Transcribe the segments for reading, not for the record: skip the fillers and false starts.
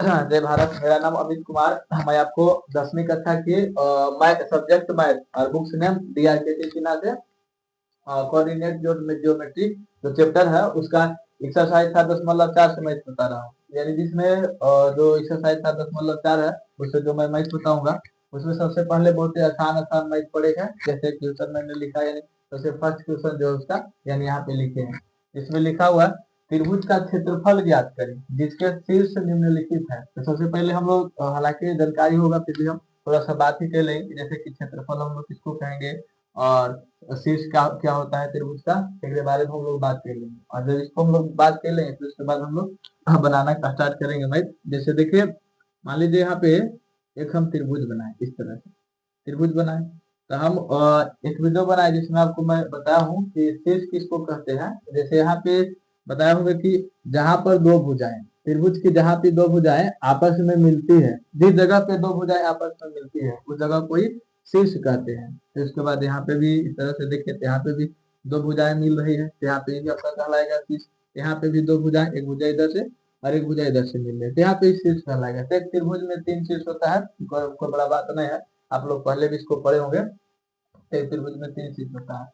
जय भारत। मेरा नाम अमित कुमार। मैं आपको 10वीं कक्षा की मैथ सब्जेक्ट मैथ और बुक्स नेम DRKT सिन्हा से कोऑर्डिनेट ज्योमेट्री जो चैप्टर है उसका एक्सरसाइज 7.4 से मैथ बता रहा हूँ। यानी जिसमें जो एक्सरसाइज 7.4 है उससे जो मैं मैथ बताऊंगा उसमें सबसे पहले बहुत ही आसान आसान मैथ पड़ेगा। जैसे क्वेश्चन मैंने लिखा है, यानी सबसे फर्स्ट क्वेश्चन जो है उसका यानी यहाँ पे लिखे हैं। इसमें लिखा हुआ त्रिभुज का क्षेत्रफल ज्ञात करें जिसके शीर्ष निम्नलिखित है। तो सबसे पहले हम लोग हालांकि जानकारी होगा फिर भी हम थोड़ा सा बात ही कर लेंगे। जैसे कि क्षेत्रफल हम लोग किसको कहेंगे और शीर्ष क्या क्या होता है त्रिभुज का, इसके बारे में हम लोग बात कर लेंगे। और जब इसको हम लोग बात कर लेंगे तो उसके बाद हम लोग बनाना स्टार्ट करेंगे मैथ। जैसे देखिए मान लीजिए यहाँ पे एक हम त्रिभुज बनाए, इस तरह से त्रिभुज बनाए तो हम एक वीडियो बनाए जिसमें आपको मैं बताया हूँ कि शीर्ष किसको कहते हैं। जैसे यहाँ पे बताया होगा कि जहां पर दो भुजाएं त्रिभुज की जहां पे दो भुजाएं आपस में मिलती है, जिस जगह पे दो भुजाएं आपस में मिलती है उस जगह को ही शीर्ष कहते हैं। तो इसके बाद यहाँ पे भी इस तरह से देखिए, यहाँ पे भी दो भुजाएं मिल रही है तो यहाँ पे भी आपका कहलाएगा शीर्ष। यहाँ पे भी दो भुजाएं, एक भुजा इधर से और एक भुजा इधर से मिल रही है तो यहाँ पे शीर्ष कहलाएगा। तो एक त्रिभुज में 3 शीर्ष होता है, कोई बड़ा बात नहीं है, आप लोग पहले भी इसको पढ़े होंगे। एक त्रिभुज में 3 शीर्ष होता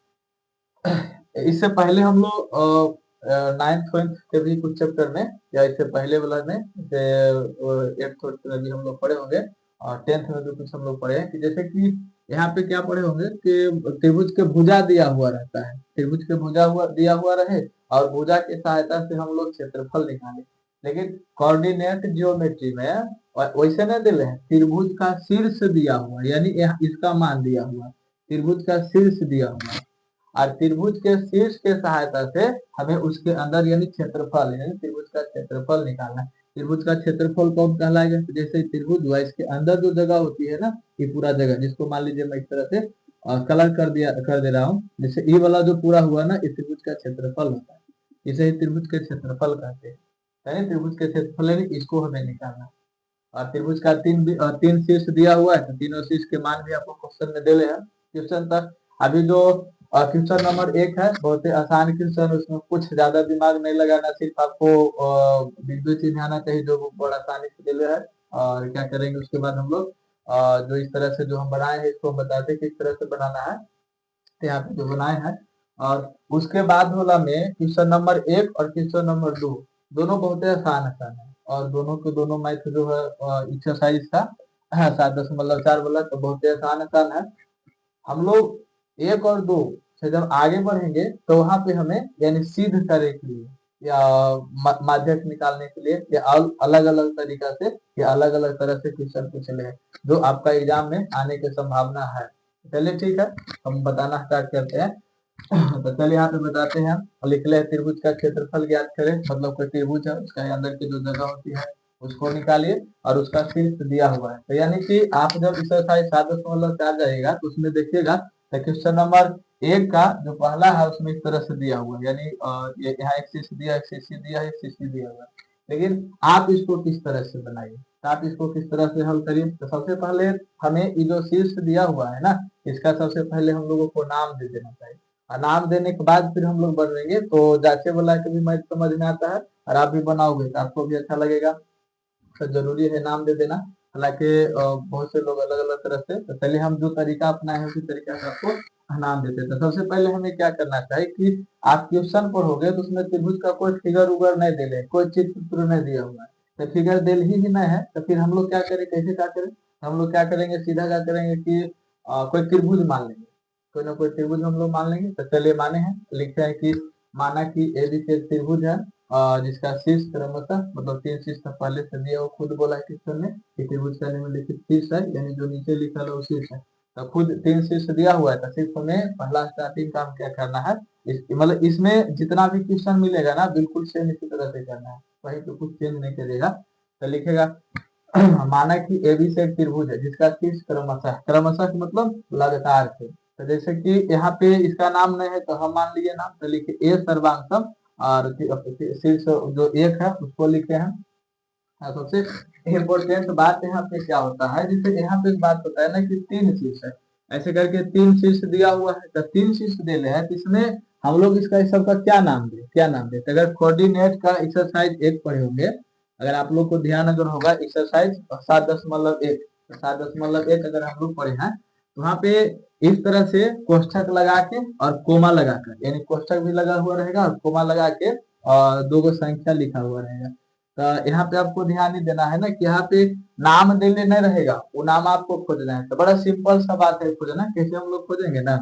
है। इससे पहले हम लोग 9th के भी कुछ चैप्टर में या इससे पहले वाला में जैसे 8th में भी हम लोग पढ़े होंगे और 10th में भी कुछ हम लोग पढ़े हैं कि जैसे कि यहाँ पे क्या पढ़े होंगे कि त्रिभुज के भुजा दिया हुआ रहता है, त्रिभुज के भुजा हुआ दिया हुआ रहे और भुजा की सहायता से हम लोग क्षेत्रफल निकाले। लेकिन कोऑर्डिनेट ज्योमेट्री में वैसे नहीं दिले हैं, त्रिभुज का शीर्ष दिया हुआ यानी इसका मान दिया हुआ, त्रिभुज का शीर्ष दिया हुआ और त्रिभुज के शीर्ष के सहायता से हमें उसके अंदर यानी क्षेत्रफल यानी त्रिभुज का क्षेत्रफल निकालना है। त्रिभुज का क्षेत्रफल कौन कहलाएगा? तो जैसे त्रिभुज हुआ इसके अंदर जो जगह होती है ना, ये पूरा जगह जिसको मान लीजिए मैं इस तरह से कलर कर दे रहा हूँ। जैसे ये वाला जो पूरा हुआ ना, इस त्रिभुज का क्षेत्रफल होता है, इसे ही त्रिभुज के क्षेत्रफल कहते हैं। यानी त्रिभुज के क्षेत्रफल यानी इसको हमें निकालना। और त्रिभुज का तीन शीर्ष दिया हुआ है तो तीनों शीर्ष के मान भी आपको क्वेश्चन में दिले हैं क्वेश्चन तक। अभी जो क्वेश्चन नंबर 1 है बहुत ही आसान क्वेश्चन, उसमें कुछ ज्यादा दिमाग नहीं लगाना, सिर्फ आपको बिंदु चिन्ह आना चाहिए जो बड़ा आसानी से दिले है। और क्या करेंगे उसके बाद हम लोग जो इस तरह से जो हम बनाए हैं इसको हम बताते हैं किस तरह से बनाना है। तो यहाँ पे जो बनाए हैं और उसके बाद वाला में क्वेश्चन नंबर 1 और क्वेश्चन नंबर 2 दोनों बहुत ही आसान आसान है और दोनों के दोनों मैथ जो है एक्सरसाइज का 7.4 वाला तो बहुत ही आसान आसान है। हम लोग 1 और 2 से जब आगे बढ़ेंगे तो वहां पे हमें यानी सिद्ध करने के लिए या माध्यक निकालने के लिए या अलग अलग तरीका से या अलग अलग तरह से क्वेश्चन पूछने हैं जो आपका एग्जाम में आने की संभावना है। चलिए ठीक है, हम बताना स्टार्ट करते हैं। तो चलिए यहाँ पे बताते हैं, लिख ले त्रिभुज का क्षेत्रफल ज्ञात करें। मतलब कोई त्रिभुज है उसका अंदर की जो जगह होती है उसको निकालिए और उसका शीर्ष दिया हुआ है। तो यानी कि आप जब एक्सरसाइज 7.4 जाइएगा तो उसमें देखिएगा तो क्वेश्चन नंबर 1 का जो पहला है उसमें इस तरह से दिया हुआ है, यानी यहाँ एक शीर्ष दिया, एक शीर्ष दिया, एक शीर्ष दिया हुआ है। लेकिन आप इसको किस तरह से बनाइए, तो आप इसको किस तरह से हल करिए। तो सबसे पहले हमें ये जो शीर्ष दिया हुआ है ना, इसका सबसे पहले हम लोगों को नाम दे देना चाहिए। नाम देने के बाद फिर हम लोग बढ़ेंगे तो जाचे वाला के भी मैथ समझ में आता है और आप भी बनाओगे तो आपको भी अच्छा लगेगा। तो जरूरी है नाम दे देना। हालांकि बहुत से लोग अलग अलग तरह से, तो पहले हम जो तरीका अपनाए हैं उसी तरीका से आपको नाम देते हैं। तो सबसे पहले हमें क्या करना चाहिए कि आप क्वेश्चन पढ़ोगे तो उसमें त्रिभुज का कोई फिगर उगर नहीं दे ले, कोई चित्र नहीं दिया हुआ है, तो फिगर दिल ही नहीं है तो फिर हम लोग क्या करें, कैसे क्या करें, हम लोग क्या करेंगे, सीधा क्या करेंगे कि कोई त्रिभुज मान लेंगे, कोई ना कोई त्रिभुज हम लोग मान लेंगे। तो चलिए माने हैं, लिखते हैं कि माना कि एबीसी त्रिभुज है जिसका शीर्ष क्रमशः मतलब 3 शीर्ष पहले से दिया, वो खुद बोला है क्वेश्चन में कि त्रिभुज का निम्नलिखित शीर्ष है, यानी जो नीचे लिखा है वो शीर्ष है। तो खुद 3 शीर्ष दिया हुआ है तो सिर्फ हमें पहला स्टार्टिंग काम क्या करना है, मतलब इसमें जितना भी क्वेश्चन मिलेगा ना बिल्कुल सेम इसी तरह से करना है, वही तो कुछ चेंज नहीं करेगा। तो लिखेगा माना कि एबी से एक त्रिभुज है जिसका शीर्ष क्रमशः, क्रमशः मतलब लगातार से। तो जैसे कि यहाँ पे इसका नाम नहीं है तो हम मान लिए नाम, तो लिखे ए सर्वांगसम और शीर्ष जो 1 है उसको लिखे हैं। सबसे इम्पोर्टेंट बात यहाँ पे क्या होता है, जैसे यहाँ पे एक बात होता है ना कि 3 शीर्ष है, ऐसे करके 3 शीर्ष दिया हुआ है तो 3 शीर्ष दे रहे हैं तो इसमें हम लोग इसका सबका क्या नाम दे, क्या नाम दे। तो अगर कोऑर्डिनेट का एक्सरसाइज 1 पढ़े होंगे अगर आप लोग को ध्यान अगर होगा एक्सरसाइज 7.1, 7.1 अगर हम लोग पढ़े हैं तो वहाँ पे इस तरह से कोष्ठक लगा के और कोमा लगाकर, यानी कोष्ठक भी लगा हुआ रहेगा और कोमा लगा के और दो गो संख्या लिखा हुआ रहेगा। तो यहाँ पे आपको ध्यान ही देना है ना कि यहाँ पे नाम देने नहीं रहेगा, वो नाम आपको खोजना है। तो बड़ा सिंपल सा बात है खोजना, कैसे हम लोग खोजेंगे ना,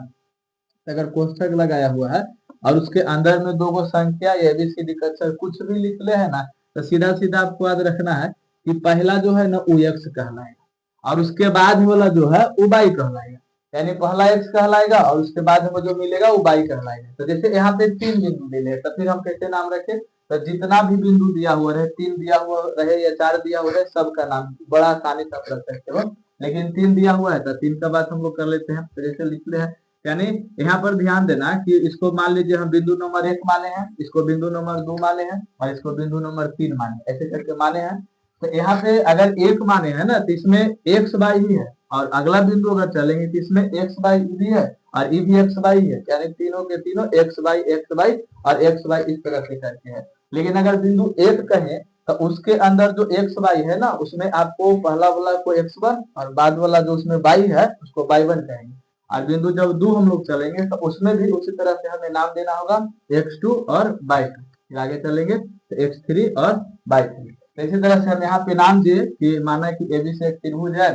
अगर कोष्ठक लगाया हुआ है और उसके अंदर में दो गो संख्या एबीसीडी का अक्षर कुछ भी लिख ले है ना, तो सीधा सीधा आपको याद रखना है कि पहला जो है ना वो एक्स कहलाएगा और उसके बाद वाला जो है वो वाई कहलाएगा। यानी पहला एक्स कहलाएगा और उसके बाद हमें जो मिलेगा वो वाई कहलाएगा। तो जैसे यहाँ पे 3 बिंदु मिले तो फिर हम कैसे नाम रखे, तो जितना भी बिंदु दिया हुआ रहे, 3 दिया हुआ रहे या 4 दिया हुआ रहे, सबका नाम बड़ा आसानी से आप रख सकते हो। लेकिन 3 दिया हुआ है तो 3 का बात हम लोग कर लेते हैं। तो जैसे लिख ले हैं, यानी यहाँ पर ध्यान देना कि इसको मान लीजिए हम बिंदु नंबर 1 माने हैं, इसको बिंदु नंबर 2 माने हैं और इसको बिंदु नंबर 3 माने, ऐसे करके माने हैं। तो यहाँ पे अगर 1 माने हैं ना तो इसमें एक्स वाई ही है, और अगला बिंदु अगर चलेंगे तो इसमें एक्स वाई भी है और ई भी एक्स वाई है, यानी तीनों के तीनों एक्स वाई और एक्स वाई इस तरह से करके है। लेकिन अगर बिंदु 1 कहें तो उसके अंदर जो एक्स वाई है ना उसमें आपको पहला वाला को x1 और बाद वाला जो उसमें वाई है उसको y1 कहेंगे। और बिंदु जब 2 हम लोग चलेंगे तो उसमें भी उसी तरह से हमें नाम देना होगा x2 और y2। फिर आगे चलेंगे तो x3 और y3। तो इसी तरह से हम यहाँ पे नाम दिए कि माना कि AB से एक त्रिभुज है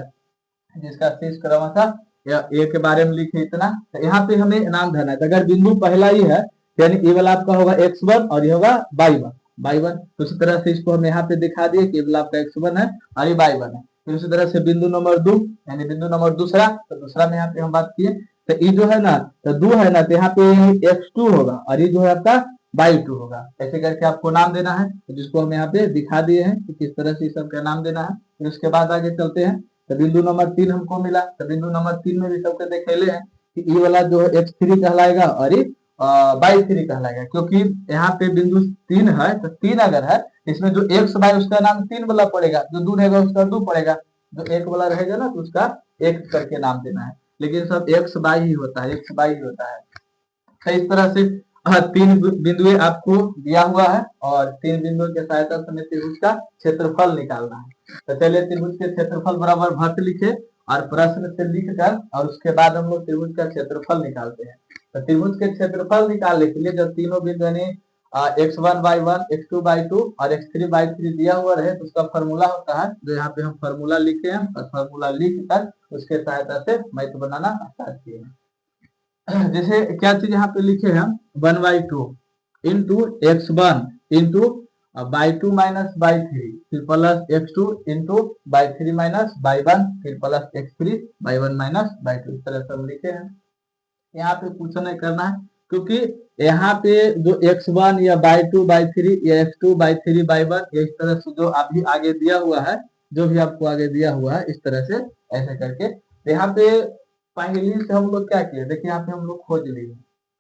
जिसका शीर्ष क्रमशः ए के बारे में लिखे इतना, तो यहाँ पे हमें नाम देना है। तो अगर बिंदु पहला ही है यानी ये वाला आपका होगा x1 और ये होगा y1। तो उसी तरह से इसको हम यहाँ पे दिखा दिए कि ये वाला आपका x1 है और ये y1 है। फिर उसी तरह से बिंदु नंबर 2 यानी बिंदु नंबर दूसरा, तो दूसरा में यहाँ पे हम बात किए तो ये जो है ना तो 2 है ना, तो यहाँ पे x2 होगा और ये जो है आपका y2 होगा। ऐसे करके आपको नाम देना है, तो जिसको हम यहाँ पे दिखा दिए हैं कि किस तरह से सबका नाम देना है। फिर उसके बाद आगे चलते हैं तो बिंदु नंबर 3 हमको मिला, तो बिंदु नंबर 3 में भी सबके देखेले हैं कि ये वाला जो है x3 कहलाएगा और ये y3 कहलाएगा, क्योंकि यहाँ पे बिंदु 3 है तो 3 अगर है इसमें जो x वाई उसका नाम 3 वाला पड़ेगा, जो 2 रहेगा उसका 2 पड़ेगा, जो 1 वाला रहेगा ना तो उसका 1 करके नाम देना है। लेकिन सब x वाई ही होता है, x वाई ही होता है। तो इस तरह से 3 बिंदु आपको दिया हुआ है और 3 बिंदुओं के सहायता से त्रिभुज का क्षेत्रफल निकालना है। तो चलिए त्रिभुज के क्षेत्रफल बराबर भट्ट लिखे और प्रश्न से लिखकर और उसके बाद हम लोग त्रिभुज का क्षेत्रफल निकालते हैं। तो त्रिभुज के क्षेत्रफल निकालने के लिए जब तीनों बिंदु यानी x1 y1 x2 y2 और x3 y3 दिया हुआ रहे तो उसका फॉर्मूला होता है, जो यहाँ पे हम फॉर्मूला लिखे हैं और फॉर्मूला लिखकर उसके सहायता से मैथ बनाना स्टार्ट किए हैं। जैसे क्या चीज यहाँ पे लिखे हैं 1/2 into x1 into y2 minus y3 फिर plus x2 into y3 minus y1 फिर plus x3 y1 minus y2, इस तरह से हम लिखे हैं। यहाँ पे कुछ नहीं करना है क्योंकि यहाँ पे जो x1 या y2 y3 या x2 y3 y1 इस तरह से जो अभी आगे दिया हुआ है, जो भी आपको आगे दिया हुआ है इस तरह से ऐसे करके यहाँ पे पहली से हम लोग क्या किए, देखिए यहाँ पे हम लोग खोज लिए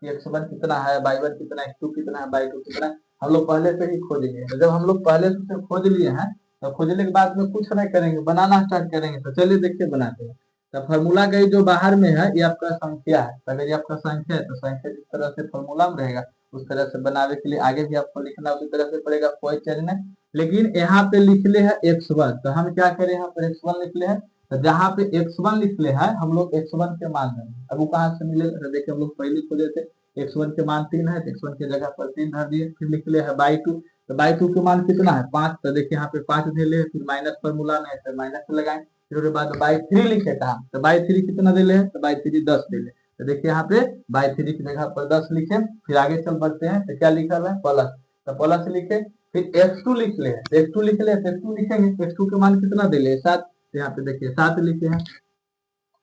कि x1 कितना है, y1 कितना है, x2 कितना है, y2 कितना है, हम लोग पहले से ही खोज लिए। तो जब हम लोग पहले से खोज लिए हैं तो खोजने के बाद में कुछ नहीं करेंगे, बनाना स्टार्ट करेंगे। तो चलिए देखिए बनाते हैं। तो फार्मूला का जो बाहर में है ये आपका संख्या है, अगर ये आपका संख्या है तो संख्या जिस तरह से फार्मूला में रहेगा उस तरह से बनाने के लिए आगे भी आपको लिखना उसी तरह से पड़ेगा, कोई चेंज नहीं। लेकिन यहाँ पे लिख ले है x1, तो हम क्या करें यहाँ पर x1 लिख ले है, तो जहाँ पे x1 लिख ले है हम लोग x1 के मान देंगे। अब वो कहाँ से मिलेगा, तो देखिए हम लोग पहले खोजे थे x1 के मान 3 है तो x1 की जगह पर 3 धर दिए। फिर लिख ले है y2, तो y2 के मान कितना है 5, तो देखिए यहाँ पे 5 दे ले, फिर माइनस फॉर्मूला में है तो माइनस लगाए। फिर उसके बाद y3 लिखे था, तो y3 कितना दे ले, तो y3 10 दे ले। तो देखिए यहाँ पे y3 की जगह पर 10 लिखे। फिर आगे चल बढ़ते हैं तो क्या लिखा हुआ है प्लस, तो प्लस लिखे। फिर x2 लिख ले, x2 लिख ले, x2 लिखेंगे, x2 के मान कितना दे ले 7, तो यहाँ पे देखिए 7 लिखे हैं,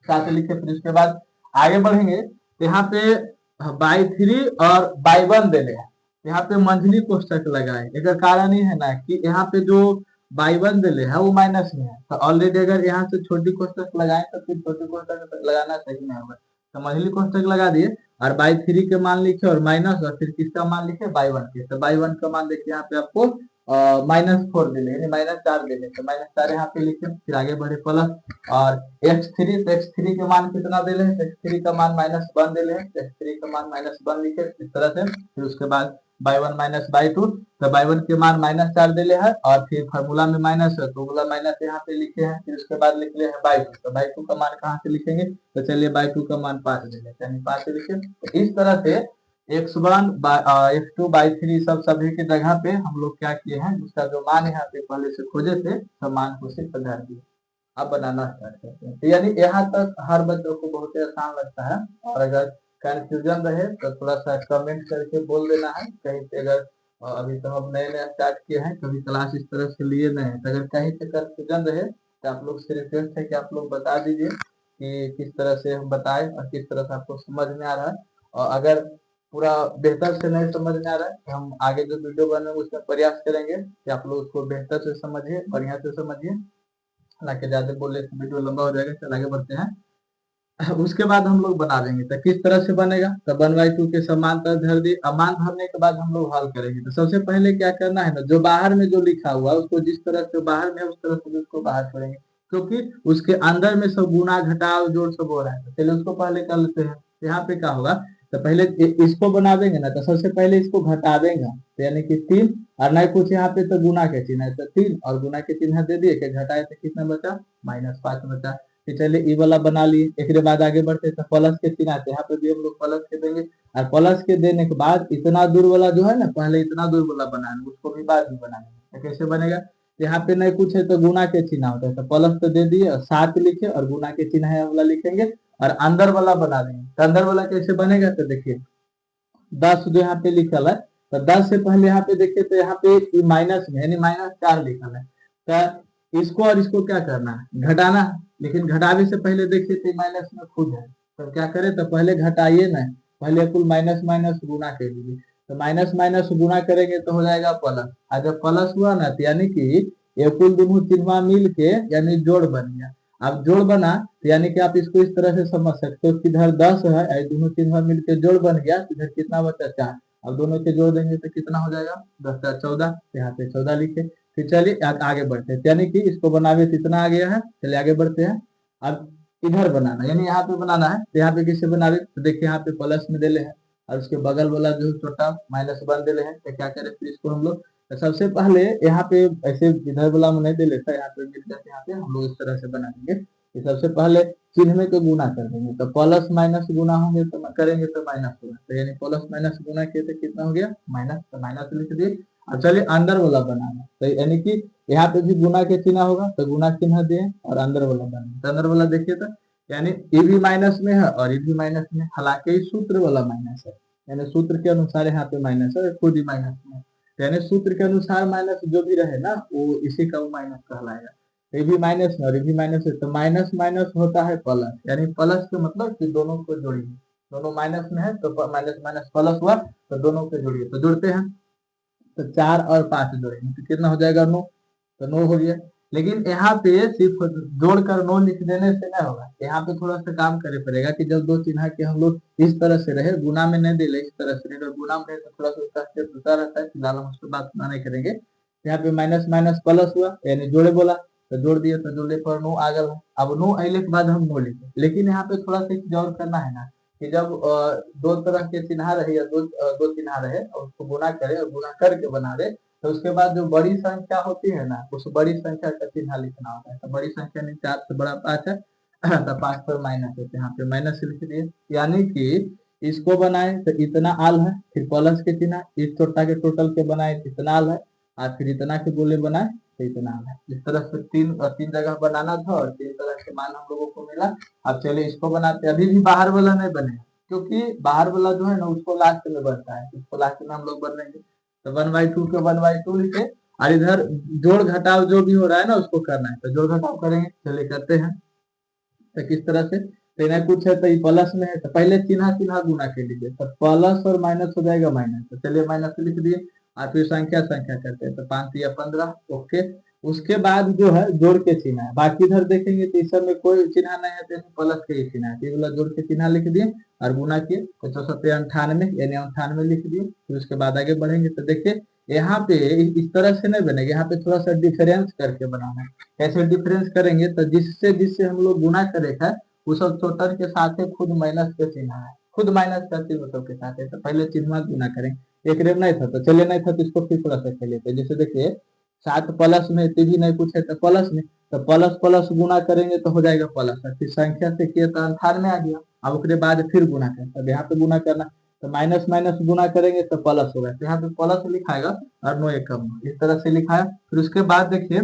7 लिखे। फिर उसके बाद आगे बढ़ेंगे तो यहाँ पे y3 और y1 दे ले, यहाँ पे मंझली कोष्ठक लगाए। एक कारण ये है ना कि यहाँ पे जो y1 दे ले है वो माइनस में है, तो ऑलरेडी अगर यहाँ से छोटी कोष्ठक लगाए तो फिर छोटी कोष्ठक लगाना सही नहीं होगा, तो मंझली कोष्ठक लगा दिए और y3 के मान लिखे और माइनस और फिर किसका मान लिखे y1 के, तो y1 का मान देखिए यहाँ पे आपको -4 दे ले, -4 दे ले, तो -4 यहाँ पे लिखे। फिर आगे बढ़े प्लस और x3, तो x3 के मान कितना दे ले, x3 का मान -1 दे ले, x3 का मान -1 लिखे इस तरह से। फिर उसके बाद y1 माइनस y2, तो y1 के मान -4 दिले है और फिर फार्मूला में माइनस है तो बोला माइनस यहाँ पे लिखे हैं, फिर उसके बाद लिख ले हैं y2। तो y2 का मान कहाँ से लिखेंगे, तो चलिए y2 का मान 5 ले लेते हैं, 5 लिखे। तो इस तरह से x1 x2 y3 सब सभी की जगह पे हम लोग क्या किए हैं, उसका जो मान यहाँ पे पहले से खोजे थे सब मान को सिर्फ धर दिए। अब बनाना स्टार्ट करते हैं। तो यानी यहाँ तक हर बच्चों को बहुत ही आसान लगता है, और अगर कंफ्यूजन रहे तो थोड़ा सा कमेंट करके बोल देना है कहीं पे। अगर अभी तो हम नए नए स्टार्ट किए हैं, कभी क्लास इस तरह से लिए नहीं है, तो अगर कहीं पे कंफ्यूजन रहे तो आप लोग से रिक्वेस्ट है कि आप लोग बता दीजिए कि किस तरह से हम बताएं और किस तरह से आपको समझ में आ रहा है। और अगर पूरा बेहतर से नहीं समझ में आ रहा है तो हम आगे जो वीडियो बनाएंगे उसमें प्रयास करेंगे कि आप लोग उसको बेहतर से समझिए, बढ़िया से समझिए, ना कि ज्यादा बोले तो वीडियो लंबा हो जाएगा। चल आगे बढ़ते हैं। उसके बाद हम लोग बना देंगे। तो किस तरह से बनेगा, तो 1/2 के समांतर धर दी। अब मान धरने के बाद हम लोग हल करेंगे। तो सबसे पहले क्या करना है ना, जो बाहर में जो लिखा हुआ है उसको जिस तरह से बाहर में उस तरह से उसको बाहर छोड़ेंगे, क्योंकि उसके अंदर में सब गुना घटाव जोड़ सब हो रहा है। तो चलिए उसको पहले कर लेते हैं। यहाँ पे क्या होगा, तो पहले इसको बना देंगे ना, तो सबसे पहले इसको घटा देंगे, तो यानी कि 3 और नहीं कुछ यहाँ पे तो गुना के चिन्ह है, तो 3 और गुना के चिन्ह दे दिए कि घटाए तो कितना बचा, -5 बचा। फिर चलिए ये वाला बना लिए। एक बाद आगे बढ़ते तो प्लस के चिन्ह आते, यहाँ पे भी हम लोग प्लस के देंगे। और प्लस के देने के बाद इतना दूर वाला जो है ना, पहले इतना दूर वाला बनाना, उसको भी बाद में बनाएंगे। तो कैसे बनेगा, यहाँ पे नहीं कुछ है तो गुना के चिन्ह होता है, तो प्लस तो दे दिए और 7 लिखे और गुना के चिन्ह है वाला लिखेंगे और अंदर वाला बना देंगे। तो अंदर वाला कैसे बनेगा, तो देखिए 10 जो यहाँ पे लिखल है, तो 10 से पहले यहाँ पे देखिए तो यहाँ पे माइनस में यानी -4 लिखल है। तो इसको और इसको क्या करना है, घटाना है। लेकिन घटावे से पहले देखिए तो माइनस में खुद है, तो क्या करें, तो पहले घटाइए ना, पहले कुल माइनस माइनस गुना कर लीजिए। तो माइनस माइनस गुना करेंगे तो हो जाएगा प्लस। और जब प्लस हुआ ना, तो यानी कि ये कुल दोनों चिन्ह मिल के यानी जोड़ बन गया। अब जोड़ बना तो यानी कि आप इसको इस तरह से समझ सकते हो कि इधर 10 है, दोनों चिन्ह मिलकर जोड़ बन गया, इधर कितना बचा 4। अब दोनों के जोड़ देंगे तो कितना हो जाएगा, 10 14, यहाँ पे 14 लिखे। फिर चलिए आगे बढ़ते हैं, यानी कि इसको बनावे तो इतना आ गया है। चलिए आगे बढ़ते हैं। अब इधर बनाना यानी यहाँ पे बनाना है, तो यहाँ पे किससे बनावे, तो देखिए यहाँ पे प्लस में देले है और उसके बगल वाला जो छोटा -1 देले है। तो क्या करें, फिर इसको हम लोग तो सबसे पहले यहाँ पे ऐसे इधर वाला में नहीं दे लेता, यहाँ पे मिल जाते, यहाँ पे हम लोग इस तरह से बना देंगे कि सबसे पहले चिन्ह में को गुना कर देंगे। तो प्लस माइनस गुना होंगे तो करेंगे तो माइनस होगा, तो यानी प्लस माइनस गुना किए तो कितना हो गया, माइनस। तो माइनस लिख दिए। अब चलिए अंदर वाला बनाना, तो यानी कि यहाँ पे भी गुना के चिन्ह होगा, तो गुना चिन्ह दिए और अंदर वाला बनाना। तो अंदर वाला देखिए तो यानी ये भी माइनस में है और ये भी माइनस में, हालांकि सूत्र वाला माइनस है, यानी सूत्र के अनुसार यहाँ पे माइनस है, खुद ही माइनस में। यानी सूत्र के अनुसार माइनस जो भी रहे ना वो इसी का वो माइनस कहलाएगा। ये भी माइनस है और ये भी माइनस है, तो माइनस माइनस होता है प्लस। यानी प्लस का मतलब कि दोनों को जोड़िए, दोनों माइनस में है तो माइनस माइनस प्लस हुआ, तो दोनों को जोड़िए। तो जोड़ते हैं, तो 4 और 5 जोड़ेंगे तो कितना हो जाएगा, 9। तो 9 हो गया। लेकिन यहाँ पे सिर्फ जोड़कर 9 लिख देने से नहीं होगा, यहाँ पे थोड़ा सा काम करे पड़ेगा कि जब दो चिन्ह के हम लोग इस तरह से रहे, गुना में नहीं दे, इस तरह से रहे, गुना में रहे तो थोड़ा सा उसका स्टेप दूसरा रहता है। फिलहाल हम उस पर बात नहीं करेंगे। यहाँ पे माइनस माइनस प्लस हुआ यानी जोड़े बोला, तो जोड़ दिए, तो जोड़े पर 9 आ गया। अब 9 अले के बाद हम 9 लिखे। लेकिन यहाँ पे थोड़ा सा एक और करना है ना, कि जब दो तरह के चिन्ह रहे या दो चिन्ह रहे और उसको गुना करे और गुना करके बना दे, तो उसके बाद जो बड़ी संख्या होती है ना, उस बड़ी संख्या का चिन्ह लिखना होता है। तो बड़ी संख्या नहीं, 4 से बड़ा 5 है, तो 5 पर माइनस है, यहाँ पे माइनस लिख दिए। यानी कि इसको बनाए तो इतना आल है, फिर प्लस के चिन्ह, इस छोटा के टोटल के बनाए तो इतना आल है, और फिर इतना के बोले बनाए तो इतना आल है। इस तरह से तीन जगह बनाना था और 3 तरह के मान हम लोगों को मिला। अब चलिए इसको बनाते। अभी भी बाहर वाला नहीं बनेगा, क्योंकि बाहर वाला जो है ना उसको लास्ट में बनता है, उसको लास्ट में हम लोग बनेंगे। तो 1/2 के 1/2 लिखे और इधर जोड़ घटाव जो भी हो रहा है ना उसको करना है, तो जोड़ घटाव करेंगे। चलिए करते हैं। तो किस तरह से, तो इन्हें कुछ है तो ये प्लस में है, तो पहले चिन्ह चिन्ह गुना के लीजिए, तो प्लस और माइनस हो जाएगा माइनस। तो चलिए माइनस लिख दिए और फिर संख्या संख्या करते हैं, तो 5 या 15। ओके। उसके बाद जो है जोड़ के चिन्ह है, बाकी इधर देखेंगे तो इस सब में कोई चिन्ह नहीं है, तो प्लस के ही चिन्ह है, ये वाला जोड़ के चिन्ह लिख दिए और गुना किए, तो 94 यानी 98 लिख दिए। फिर उसके बाद आगे बढ़ेंगे तो देखिए यहाँ पे इस तरह से नहीं बनेगा, यहाँ पे थोड़ा सा डिफरेंस करके बनाना है। कैसे डिफरेंस करेंगे, तो जिससे जिससे हम लोग गुना करे है वो सब टोटल के साथ है, खुद माइनस का चिन्ह है, खुद माइनस का चिन्ह सबके साथ है। तो पहले चिन्ह गुना करें, एक रेब नहीं था, तो चलिए नहीं था तो इसको फिर प्लस से लेते, जैसे देखिए 7 प्लस में भी नहीं पूछे तो प्लस में, तो प्लस प्लस गुना करेंगे तो हो जाएगा प्लस, फिर संख्या से किया तो 98 आ गया। अब उसके बाद फिर गुना करना, अब यहाँ पे गुना करना, तो माइनस माइनस गुना करेंगे तो प्लस होगा, तो यहाँ पे प्लस लिखाएगा और 9 एकम इस तरह से लिखा है। फिर उसके बाद देखिए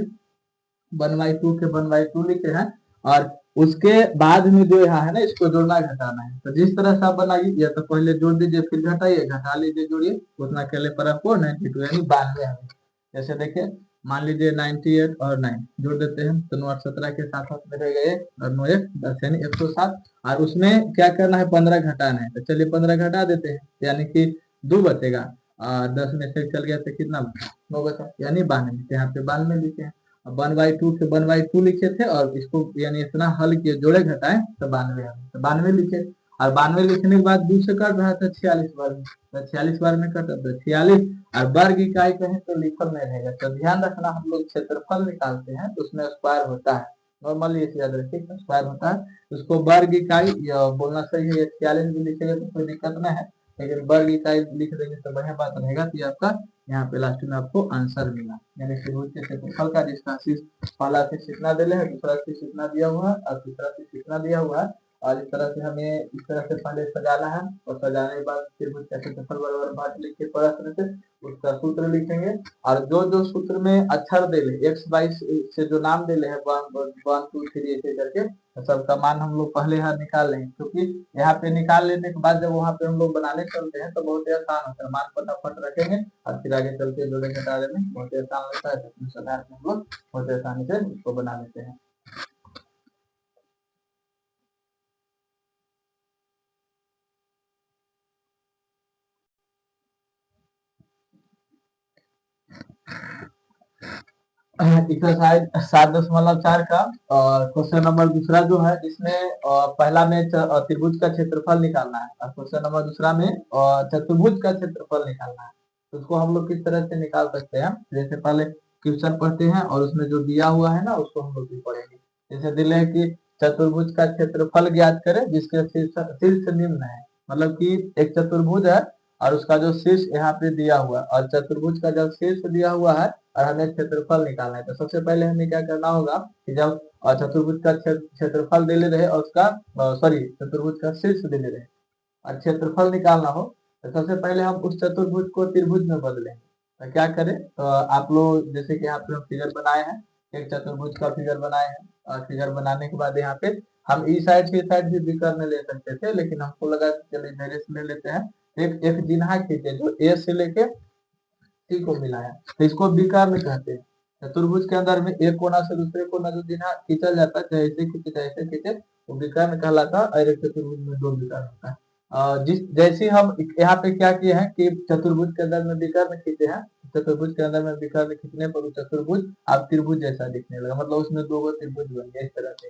1/2 के 1/2 लिखे हैं, और उसके बाद में जो यहाँ है ना इसको जोड़ना घटाना है, तो जिस तरह से आप बनाइए, या तो पहले जोड़ दीजिए फिर घटाइए, घटा लीजिए जोड़िए, उतना अकेले पर आपको 92 यानी 92 आ गया। जैसे देखिए मान लीजिए 98 और 9 जोड़ देते हैं, तो 9 और 17 के साथ साथ में रहेगा 1 और 9 1 10 यानी 107, और उसमें क्या करना है 15 घटाना है, तो चलिए 15 घटा देते हैं, यानी कि 2 बचेगा, और 10 में से चल गया तो कितना 9 बचा यानी 92, यहाँ पे 92 लिखे हैं। 1/2 के 1/2 लिखे थे, और इसको यानी इतना हल किए जोड़े घटाए तो 92 आ गया, तो 92 लिखे, और 92 लिखने के बाद 2 से कट रहा था 46 बार में, तो 46 बार में कटा तो 46, और वर्ग इकाई कहें तो लिखल नहीं रहेगा, तो ध्यान रखना हम लोग क्षेत्रफल निकालते हैं तो उसमें स्क्वायर होता है, नॉर्मली इसे याद रखिए स्क्वायर होता है, उसको वर्ग इकाई बोलना सही है, 46 भी लिखेगा तो कोई दिक्कत नहीं है, लेकिन वर्ग इकाई लिख देंगे तो बढ़िया बात रहेगा, तो ये आपका यहाँ पे लास्ट में आपको आंसर मिला, यानी त्रिभुज के क्षेत्रफल का जिसका शीर्ष पहला शीर्ष कितना दिले है, दूसरा शीर्ष कितना दिया हुआ है, और तीसरा शीर्ष कितना दिया हुआ है, और इस तरह से हमें इस तरह से पहले सजाना है, और सजाने के बाद त्रिभुज का क्षेत्रफल बराबर भाग लिख के प्रश्न से उसका सूत्र लिखेंगे, और जो जो सूत्र में अक्षर दिले एक्स वाई से जो नाम दिले है 1 2 3 ऐसे करके, तो सबका मान हम लोग पहले यहाँ निकाल लेंगे, क्योंकि यहाँ पे निकाल लेने के बाद जब वहाँ पे हम लोग बनाने चलते हैं तो बहुत ही आसान होता है, मान फटाफट रखेंगे और फिर आगे चल के जोड़े घटाने में बहुत ही आसान लगता है, तो अपने सुधार में हम लोग बहुत आसानी से उसको बना लेते हैं। एक्सरसाइज 7.4 का और क्वेश्चन नंबर दूसरा जो है, इसमें पहला में त्रिभुज का क्षेत्रफल निकालना है, और क्वेश्चन नंबर दूसरा में चतुर्भुज का क्षेत्रफल निकालना है, तो उसको हम लोग किस तरह से निकाल सकते हैं, जैसे पहले क्वेश्चन पढ़ते हैं और उसमें जो दिया हुआ है ना उसको हम लोग भी पढ़ेंगे। जैसे दिले है कि चतुर्भुज का क्षेत्रफल ज्ञात करें जिसके शीर्ष निम्न है, मतलब कि एक चतुर्भुज है और उसका जो शीर्ष यहाँ पे दिया हुआ है, और चतुर्भुज का जब शीर्ष दिया हुआ है और हमें क्षेत्रफल निकालना है, तो सबसे पहले हमें क्या करना होगा कि जब चतुर्भुज का क्षेत्रफल दे ले रहे और उसका सॉरी चतुर्भुज का शीर्ष दे ले रहे और क्षेत्रफल निकालना हो, तो सबसे पहले हम उस चतुर्भुज को त्रिभुज में बदलेंगे, तो क्या करें, तो आप लोग जैसे कि यहाँ पे हम फिगर बनाए हैं, एक चतुर्भुज का फिगर बनाए हैं, और फिगर बनाने के बाद यहाँ पे हम ई साइड से साइड भी विकर्ण ले सकते थे, लेकिन हमको लगा चलिए धैर्य से ले लेते हैं, एक एक जिन्हा खींचे जो ए से लेके सी को मिलाया, तो इसको विकर्ण कहते हैं। चतुर्भुज के अंदर में एक कोना से दूसरे कोना जो जिन्हा खींचा जाता है जैसे खींचे जैसे खींचे वो विकर्ण कहलाता है, और एक चतुर्भुज में 2 विकर्ण होता है। जिस जैसे हम यहाँ पे क्या किए हैं कि चतुर्भुज के अंदर में विकर्ण खींचे हैं, चतुर्भुज के अंदर में विकर्ण खींचने पर वो चतुर्भुज अब त्रिभुज जैसा दिखने लगा, मतलब उसमें 2 गो त्रिभुज बन गया इस तरह से।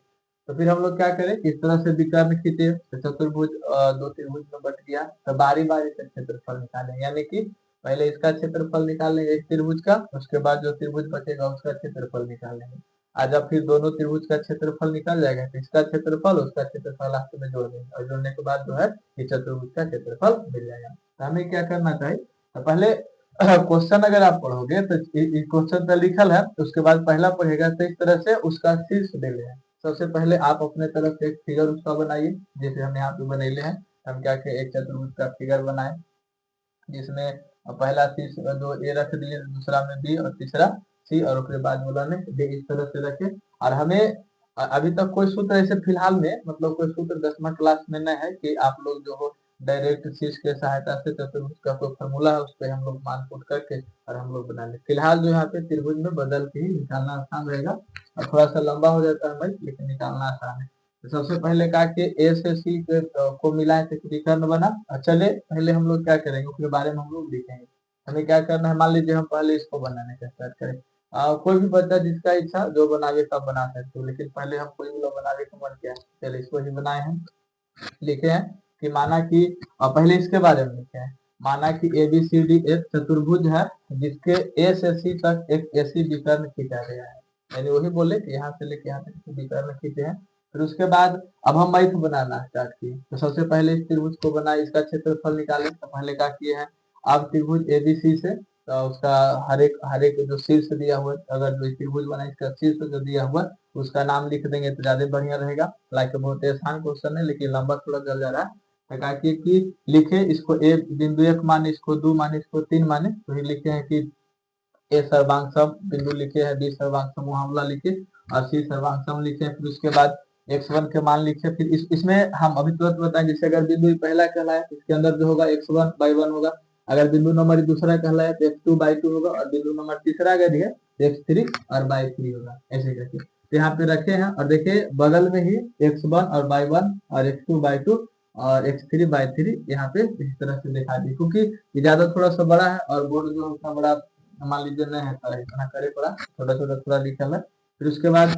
तो फिर हम लोग क्या करें, इस तरह से विकर्ण खींचे तो चतुर्भुज 2 त्रिभुज में बट गया, तो बारी बारी से क्षेत्रफल निकालें, यानी कि पहले इसका क्षेत्रफल निकाल लेंगे एक त्रिभुज का, उसके बाद जो त्रिभुज बचेगा उसका क्षेत्रफल निकाल लेंगे, आज जब फिर दोनों त्रिभुज का क्षेत्रफल निकल जाएगा तो इसका क्षेत्रफल उसका क्षेत्रफल लास्ट में जोड़ देंगे, और जोड़ने के बाद जो है ये चतुर्भुज का क्षेत्रफल मिल जाएगा। तो हमें क्या करना चाहिए, तो पहले क्वेश्चन अगर आप पढ़ोगे तो क्वेश्चन तो लिखल है, उसके बाद पहला पढ़ेगा तो इस तरह से उसका शीर्ष दे ले, सबसे पहले आप अपने तरफ से एक फिगर उसका बनाइए, जैसे हम यहाँ पे बनेले हैं, हम क्या के एक चतुर्भुज का फिगर बनाए जिसमें पहला शीर्ष जो ए रख दिए, दूसरा में बी और तीसरा सी, और उसके बाद बोला ने डी, इस तरह से रखे। और हमें अभी तक कोई सूत्र ऐसे फिलहाल में मतलब कोई सूत्र 10वीं क्लास में नहीं है कि आप लोग जो हो डायरेक्ट शीर्ष के सहायता से चतुर्भुज का कोई फॉर्मूला है उस पर हम लोग मान पुट करके और हम लोग बना ले, फिलहाल जो यहाँ पे त्रिभुज में बदल के ही निकालना आसान रहेगा, और थोड़ा सा लंबा हो जाता है भाई लेकिन निकालना आसान है। तो सबसे पहले कहा कि ए से सी को मिलाए थे त्रिकर्ण बना, चले पहले हम लोग क्या करेंगे उसके बारे में हम लोग लिखेंगे। हमें क्या करना है, मान लीजिए हम पहले इसको बनाने का स्टार्ट करें, कोई भी बच्चा जिसका इच्छा जो बनावे सब बना सकते हो, लेकिन पहले हम कोई भी लोग बनावे का मन किया, चले इसको ही बनाए हैं, लिखे हैं कि माना कि पहले इसके बारे में लिखे हैं, माना कि ए बी सी डी एक चतुर्भुज है जिसके ए से सी तक एक ऐसी विकर्ण खींचा गया है, यानी वही बोले कि यहाँ से लेके यहाँ तक विकर्ण खींचे हैं। फिर उसके बाद अब हम मैथ बनाना स्टार्ट किए, तो सबसे पहले इस त्रिभुज को बनाए, इसका क्षेत्रफल निकाले, तो पहले क्या किए हैं अब त्रिभुज एबीसी से तो उसका हर एक जो शीर्ष दिया हुआ है, अगर जो त्रिभुज बना इसका शीर्ष जो दिया हुआ है उसका नाम लिख देंगे तो ज्यादा बढ़िया रहेगा। हालांकि बहुत आसान क्वेश्चन है लेकिन लंबा थोड़ा चल जा रहा है। ताकि कि लिखे इसको ए बिंदु 1 माने, इसको 2 माने, इसको 3 माने, तो ही लिखे हैं कि ए सर्वांग बिंदु लिखे हैं, बी सर्वांग मुहावला लिखे और सी सर्वांग लिखे। फिर उसके बाद x1 के मान लिखे। फिर इसमें हम अभी तुरंत बताएंगे, जैसे अगर बिंदु पहला कहलाए इसके अंदर जो होगा x1/1 होगा, अगर बिंदु नंबर दूसरा कहलाए तो x2/2 होगा, और बिंदु नंबर तीसरा अगर है x3 और y3 होगा, ऐसे करके तो यहाँ पे रखे हैं। और देखिए बगल में ही x1 और y1 और x2/2 और x3/3 यहाँ पे इस तरह से दिखा दी, क्योंकि ये ज्यादा थोड़ा सा बड़ा है और बोर्ड जो उतना बड़ा मान लीजिए नहीं है, इतना करे पड़ा, छोटा छोटा थोड़ा लिखा है। फिर उसके बाद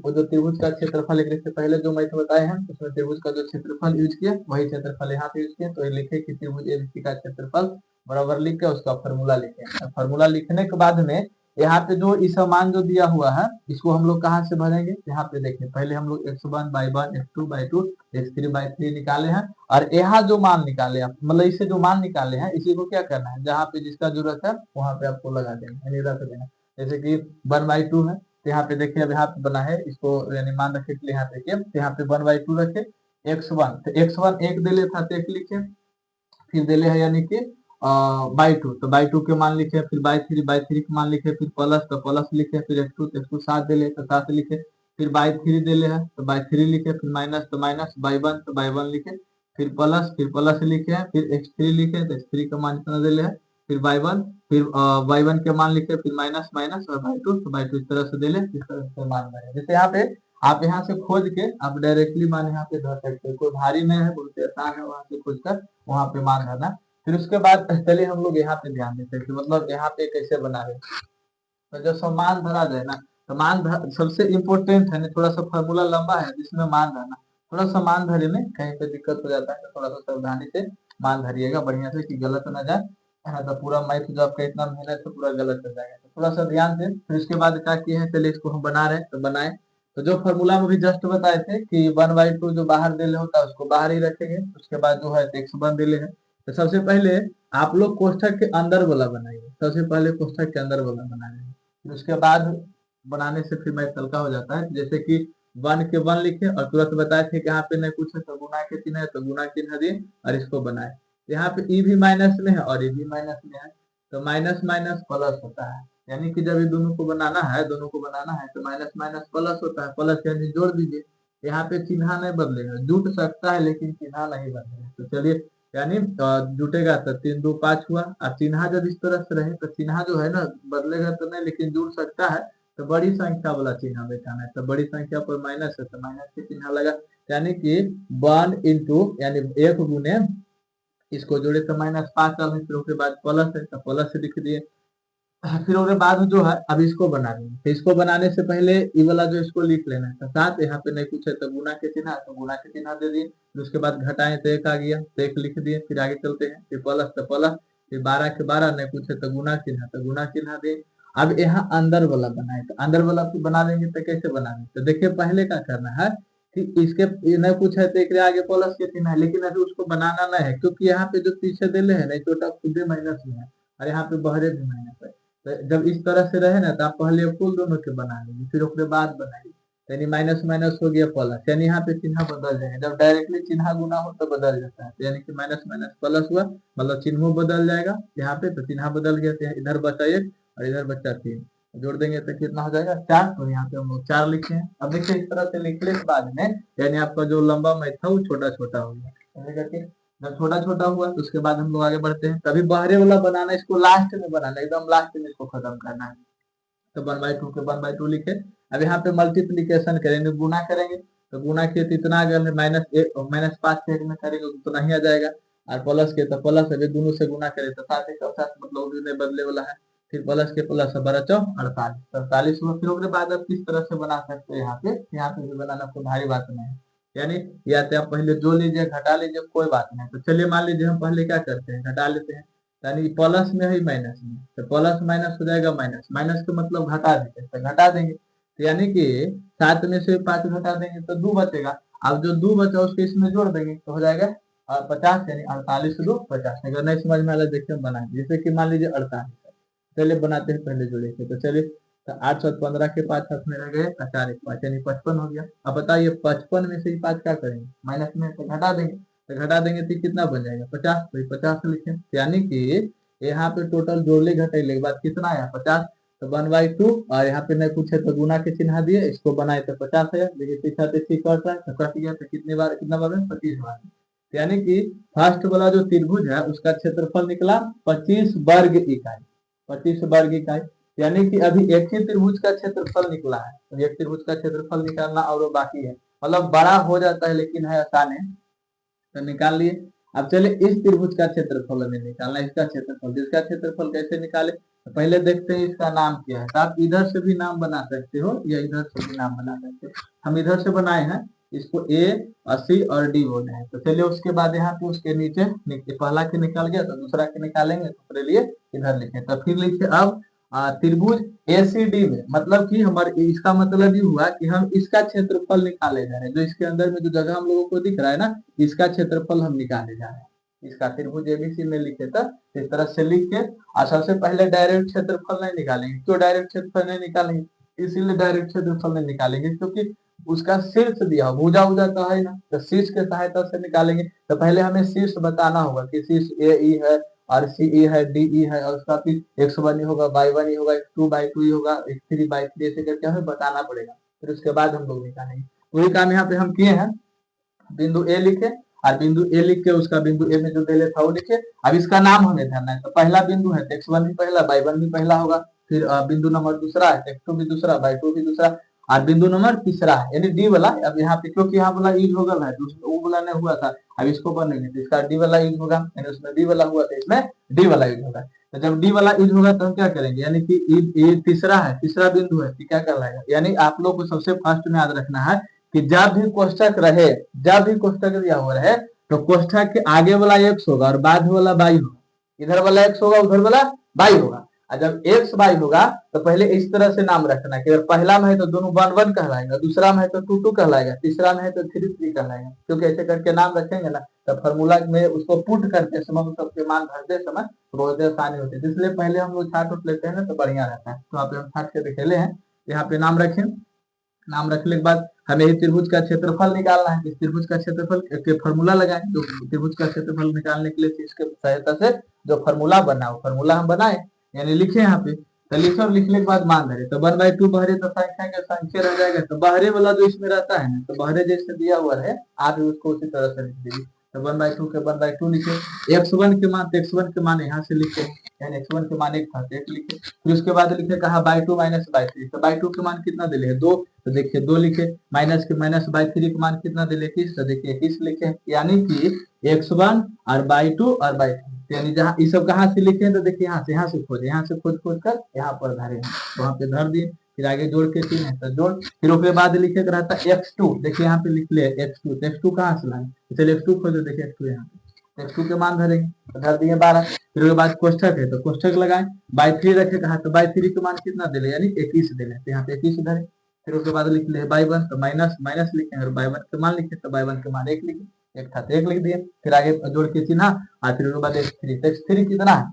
जो त्रिभुज का क्षेत्रफल लिखने से पहले जो मैथ बताए हैं उसमें त्रिभुज का जो क्षेत्रफल यूज किया वही क्षेत्रफल यहाँ पे यूज किया। तो ये लिखे कि त्रिभुज एबीसी का क्षेत्रफल बराबर लिख के उसका फॉर्मूला लिखे। फॉर्मूला लिखने के बाद में यहाँ पे जो इस मान जो दिया हुआ है इसको हम लोग कहाँ से भरेंगे, यहाँ पे देखिए पहले हम लोग x1/1 x2/2 x3/3 निकाले हैं, और यहाँ जो मान निकाले आप मतलब इसे जो मान निकाले हैं इसी को क्या करना है, जहाँ पे जिसका जरूरत है वहां पे आपको लगा देना यानी रख देना। जैसे कि 1/2 है तो यहाँ पे देखिए अब यहाँ पे बना है इसको यानी मान रखे के लिए यहाँ पे तो यहाँ पे 1/2 रखे। x1 तो x1 एक दे ले था तो एक लिखे, फिर दिले है यानी कि बाई 2 तो बाई 2 के मान लिखे, फिर बाई 3 के मान लिखे, फिर प्लस तो प्लस लिखे, फिर x2 तो x2 7 दिले तो 7 लिखे, फिर बाई 3 दिले है तो बाई 3 लिखे, फिर माइनस तो माइनस, बाई 1 तो बाई 1 लिखे, फिर प्लस लिखे हैं, फिर x3 लिखे तो x3 का मान इतना दिले है, फिर बाई 1, फिर बाई 1 के मान लिखे, फिर माइनस माइनस और बाई 2 तो बाई 2 इस तरह से दिले, इस तरह से मान बने। जैसे यहाँ पे आप यहाँ से खोज के आप डायरेक्टली मान यहाँ पे धर सकते हो, कोई भारी नहीं है, बहुत आसान है वहां से खोज कर वहां पे मान धरना। फिर उसके बाद चलिए हम लोग यहाँ पे ध्यान देते हैं कि मतलब यहाँ पे कैसे बना है। तो जब सब मान धरा जाए ना तो सबसे इम्पोर्टेंट है ना, थोड़ा सा फॉर्मूला लंबा है जिसमें मान धरना, थोड़ा सा मान धरे में कहीं पे दिक्कत हो जाता है तो थोड़ा सा सावधानी से मान धरिएगा बढ़िया से कि गलत ना जाए, है ना। तो पूरा मैथ जो आपका इतना मेहनत से पूरा गलत हो जाएगा, तो थोड़ा सा ध्यान से। फिर उसके बाद क्या किए हैं, चलिए इसको हम बना रहे हैं तो बनाए। तो जो फॉर्मूला में भी जस्ट बताए थे कि 1/2 जो बाहर दिले होता है उसको बाहर ही रखेंगे, उसके बाद जो है x1 दिले है तो सबसे पहले आप लोग कोष्ठक के अंदर वाला बनाइए, सबसे पहले कोष्ठक के अंदर वाला बनाएंगे, फिर उसके बाद बनाने से फिर मैथ हल्का हो जाता है। जैसे कि 1 के 1 लिखे और तुरंत बताए थे कि यहाँ पे नहीं पूछे तो गुना के चिन्ह है तो गुना चिन्ह दिए और इसको बनाए। यहाँ पे ई भी माइनस में है और ई भी माइनस में है तो माइनस माइनस प्लस होता है, यानी कि जब ये दोनों को बनाना है तो माइनस माइनस प्लस होता है, प्लस यानी जोड़ दीजिए। यहाँ पे चिन्ह नहीं बदलेगा, जुट सकता है लेकिन चिन्ह नहीं बदलेगा। तो चलिए यानी जुटेगा तो 3 2 5 हुआ, और चिन्ह जब इस तरह से रहे तो चिन्ह जो है ना बदलेगा तो नहीं लेकिन जुड़ सकता है, तो बड़ी संख्या वाला चिन्ह बैठाना है। तो बड़ी संख्या पर माइनस है तो माइनस के चिन्ह लगा, यानी कि 1 इंटू यानी 1 गुने इसको जोड़े तो -5 आ गई, फिर उसके बाद प्लस है तो प्लस से लिख दिए। फिर उसके बाद जो है अब इसको बना देंगे, तो इसको बनाने से पहले ये वाला जो इसको लिख लेना है तो 7, यहाँ पे नहीं कुछ है तो गुना के चिन्ह तो गुना के चिन्ह दे दिए, फिर उसके बाद घटाएं तो 1 आ गया तो 1 लिख दिए। फिर आगे चलते हैं, फिर प्लस तो प्लस, फिर 12 के 12 नहीं कुछ है तो गुना चिन्ह तो गुना चिन्ह दिए। अब यहाँ अंदर वाला बनाए तो अंदर वाला बना देंगे तो कैसे बनाएंगे, तो देखिए पहले क्या करना है कि इसके न कुछ है तो एक आगे प्लस के चिन्ह है, लेकिन अभी उसको बनाना नहीं है क्योंकि यहाँ पे जो पीछे दिले है ना छोटा खुदे माइनस में है और यहाँ पे बहरे भी माइनस है। तो जब इस तरह से रहे ना तो आप पहले कुल दोनों के बना लेंगे फिर उसके बाद बनाइए, यानी माइनस माइनस हो गया प्लस, यानी यहाँ पे चिन्ह बदल जाएगा। जब डायरेक्टली चिन्ह गुना हो तो बदल जाता है, तो यानी कि माइनस माइनस प्लस हुआ मतलब चिन्ह बदल जाएगा यहाँ पे, तो चिन्ह बदल गया तो इधर बचा 1 और इधर बचा 3, जोड़ देंगे तो कितना हो जाएगा 4। तो यहाँ पे हम लोग 4 लिखे हैं। अब देखिए इस तरह से लिखने के बाद में यानी आपका जो लंबा मैथ था वो छोटा छोटा हो गया, जब छोटा छोटा हुआ तो उसके बाद हम लोग आगे बढ़ते हैं। तभी बाहरी वाला बनाना, इसको लास्ट में बनाना, एकदम लास्ट में इसको खत्म करना है। तो 1/2 के 1/2 लिखे। अब यहाँ पे मल्टीप्लीकेशन करेंगे, गुना करेंगे तो गुना किए तो इतना अगर -5 से 1 में करेंगे तो नहीं आ जाएगा, और प्लस के तो प्लस अभी दोनों से गुना करे तो 7 1 7 मतलब नहीं बदले वाला है। फिर प्लस के प्लस 12 चौ 48 हुआ। फिर उसके बाद आप किस तरह से बना सकते हैं, यहाँ पे भी बनाना कोई भारी बात नहीं है, यानी या तो आप पहले जोड़ लीजिए घटा लीजिए कोई बात नहीं। तो चलिए मान लीजिए हम पहले क्या करते हैं घटा लेते हैं, यानी प्लस में है माइनस में तो प्लस माइनस हो जाएगा माइनस, माइनस का मतलब घटा देंगे तो घटा देंगे, तो यानी कि 7 में से 5 घटा देंगे तो 2 बचेगा। अब जो 2 बचा उसको इसमें जोड़ देंगे तो हो जाएगा और 50 यानी 48 दो 50। अगर नहीं समझ में आ रहा देखिए हम बनाएंगे। जैसे कि मान लीजिए 48, चलिए बनाते हैं पहले जो लिखे तो चलिए। तो 815 के 5 हाथ में रह गए, 4 1 5 यानी 55 हो गया। अब बताइए 55 में से ही 5 क्या करेंगे, माइनस में तो घटा देंगे। तो घटा देंगे तो कितना बन जाएगा 50, तो 50 लिखे। यानी कि यहाँ पे टोटल जोड़ले घटेले के बाद कितना आया 50। तो 1/2 और यहाँ पे नहीं पूछे तो गुना के चिन्ह दिए, इसको बनाए तो 50 है। देखिए पीछा पीछी कट रहा है तो कट गया, तो कितने बार कितना बार 25 बार। यानी कि फर्स्ट वाला जो त्रिभुज है उसका क्षेत्रफल निकला 25 वर्ग इकाई, 25 वर्ग इकाई। यानी कि अभी एक ही त्रिभुज का क्षेत्रफल निकला है, अभी एक त्रिभुज का क्षेत्रफल निकालना और वो बाकी है, मतलब बड़ा हो जाता है लेकिन है आसान है। तो निकाल लिए। अब चले इस त्रिभुज का क्षेत्रफल हमें निकालना है, इसका क्षेत्रफल। जिसका क्षेत्रफल कैसे निकाले, तो पहले देखते हैं इसका नाम क्या है। तो आप इधर से भी नाम बना सकते हो या इधर से भी नाम बना सकते हो। हम इधर से बनाए हैं, इसको ए, सी और डी बोले हैं। तो चलिए उसके बाद यहाँ पे उसके नीचे पहला के निकाल गया तो दूसरा के निकालेंगे, दूसरे लिए इधर लिखे। तो फिर लिखे अब त्रिभुज एसीडी में, मतलब कि हमारे इसका मतलब ये हुआ कि हम इसका क्षेत्रफल निकाले जा रहे हैं। जो इसके अंदर में जो जगह हम लोगों को दिख रहा है ना, इसका क्षेत्रफल हम निकाले जा रहे हैं। इसका त्रिभुज एबीसी में लिखे था इस तरह से लिख के। और सबसे पहले डायरेक्ट क्षेत्रफल नहीं निकालेंगे। क्यों डायरेक्ट क्षेत्रफल नहीं निकालेंगे, इसीलिए डायरेक्ट क्षेत्रफल नहीं निकालेंगे क्योंकि उसका शीर्ष दिया हो, भुजा उजा तो है ना, तो शीर्ष के सहायता से निकालेंगे। तो पहले हमें शीर्ष बताना होगा कि शीर्ष ए ई है और सी ई है, डी ई है, और उसका फिर x1 होगा, y1 होगा, x2/2 होगा, x3/3, ऐसे करके हमें बताना पड़ेगा। फिर उसके बाद हम लोग निकालेंगे। वही काम यहाँ पे हम किए हैं। बिंदु ए लिखे और बिंदु ए लिख के उसका बिंदु ए में जो दिले था वो लिखे। अब इसका नाम हमें ध्यान है। तो पहला बिंदु है तो x1 भी पहला, y1 भी पहला होगा। फिर बिंदु नंबर दूसरा है, x2 भी दूसरा, y2 भी दूसरा, और बिंदु नंबर तीसरा है यानी डी वाला। अब यहाँ पे क्योंकि यहाँ वाला यूज होगा है, तो वो वाला नहीं हुआ था, अब इसको बनेंगे तो इसका डी वाला यूज होगा, यानी उसमें डी वाला हुआ था, इसमें डी वाला यूज होगा। तो जब डी वाला यूज होगा तो हम क्या करेंगे, यानी कि ये तीसरा है, तीसरा बिंदु है, क्या कहलाएगा। यानी आप लोग को सबसे फर्स्ट में याद रखना है कि जब भी कोष्टक रहे, जब भी कोष्टक दिया हुआ रहे, तो कोष्टक के आगे वाला x होगा और बाद वाला y होगा। इधर वाला x होगा, उधर वाला y होगा। और जब x y होगा तो पहले इस तरह से नाम रखना कि अगर पहला में है तो दोनों 1 1 कहलाएगा, दूसरा में है तो 2 2 कहलाएगा, तीसरा में है तो 3 3 कहलाएगा। क्योंकि ऐसे करके नाम रखेंगे ना तो फॉर्मूला में उसको पुट करते समय सबके मान भरते समय बहुत आसानी होती है। इसलिए पहले हम लोग छाट उठ लेते हैं ना तो बढ़िया रहता है। तो यहाँ पे हम छाट के दिखेले हैं, यहाँ पे नाम रखें। नाम रखने के बाद हमें इस त्रिभुज का क्षेत्रफल निकालना है। इस त्रिभुज का क्षेत्रफल के फॉर्मूला लगाएं। तो त्रिभुज का क्षेत्रफल निकालने के लिए इसके सहायता से जो फॉर्मूला बना वो फॉर्मूला हम बनाए, यानी लिखे यहाँ पे। तो लिखे और लिखने के बाद मान धरे तो 1/2 बहरे तो संख्या के संख्या रह जाएगा। तो बहरे वाला जो इसमें रहता है ना, तो बहरे जैसे दिया हुआ है आप उसको उसी तरह से लिख दीजिए। तो 1/2 के 1/2 लिखे। x1 के मान, तो x1 के मान यहाँ से लिखे, यानी x1 के मान 1 था 1 लिखे। फिर उसके बाद लिखे कहा by2 माइनस by3। तो by2 के मान कितना दिले है 2, तो देखिए 2 लिखे। माइनस के माइनस by3 के मान कितना दिले 21, तो देखिए 21 लिखे। यानी कि x1 और by2 और by3, यानी जहाँ ये सब कहाँ से लिखे तो देखिए यहाँ से खोजे, यहाँ से खोज खोज कर यहाँ पर धरे, वहां पे धर दिए। फिर आगे जोड़ के 3 है तो जोड़। फिर उसके बाद लिखे रहता है x2, देखिए यहाँ पे लिख ले x2। तो x2 कहाँ से लाए, चलिए x2 खोजो, देखिए x2 यहाँ पे, x2 के मान धरेंगे तो धर दिए 12। फिर उसके बाद कोष्ठक है तो कोष्ठक लगाए, by3 रखे कहा तो by3 के मान कितना दिले, यानी 21 दिले, तो यहाँ पे 21 धरे। फिर उसके बाद लिख ले by1, तो माइनस माइनस लिखे, अगर by1 के मान लिखे तो by1 के मान 1 लिखे, एक था तो 1 लिख दिए। फिर आगे जोड़ के चिन्ह, और फिर उसके बाद x3। तो x3 कितना है,